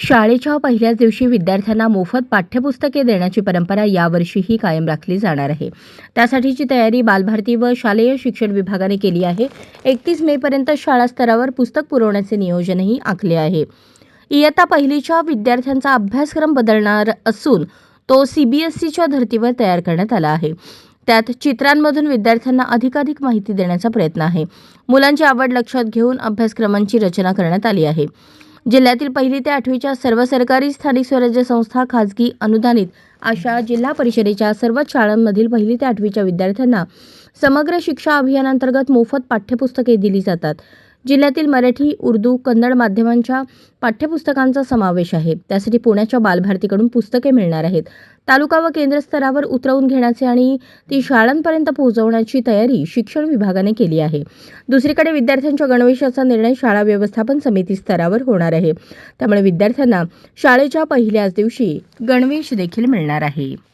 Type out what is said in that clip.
शाळेच्या पहिल्याच दिवशी विद्यार्थ्यांना मोफत पाठ्यपुस्तके देण्याची परंपरा यावर्षीही कायम राखली जाणार आहे. त्यासाठीची तयारी बालभारती व शालेय शिक्षण विभागाने केली आहे. 31 मेपर्यंत शाळा स्तरावर पुस्तक पुरवण्याचे नियोजनही आखले आहे. इयत्ता पहिलीच्या विद्यार्थ्यांचा अभ्यासक्रम बदलणार असून तो CBSEच्या धर्तीवर तयार करण्यात आला आहे. त्यात चित्रांमधून विद्यार्थ्यांना अधिकाधिक माहिती देण्याचा प्रयत्न आहे. मुलांची आवड लक्षात घेऊन अभ्यासक्रमांची रचना करण्यात आली आहे. जिल्ह्यातील 1ली ते 8वीच्या सर्व सरकारी, स्थानिक स्वराज्य संस्था, खाजगी, अनुदानित अशा जिल्हा परिषदेच्या सर्वच शाळांमधील 1ली ते 8वीच्या विद्यार्थ्यांना समग्र शिक्षा अभियानांतर्गत मोफत पाठ्यपुस्तके दिली जातात. जिल्ह्यातील मराठी, उर्दू, कन्नड माध्यमांच्या पाठ्यपुस्तकांचा समावेश आहे. त्यासाठी पुण्याच्या बालभारतीकडून पुस्तके मिळणार आहेत. तालुका व केंद्र स्तरावर उतरवून घेण्याचे आणि ती शाळांपर्यंत पोहोचवण्याची तयारी शिक्षण विभागाने केली आहे. दुसरीकडे विद्यार्थ्यांच्या गणवेशाचा निर्णय शाळा व्यवस्थापन समिती स्तरावर होणार आहे. त्यामुळे विद्यार्थ्यांना शाळेच्या पहिल्याच दिवशी गणवेश देखील मिळणार आहे.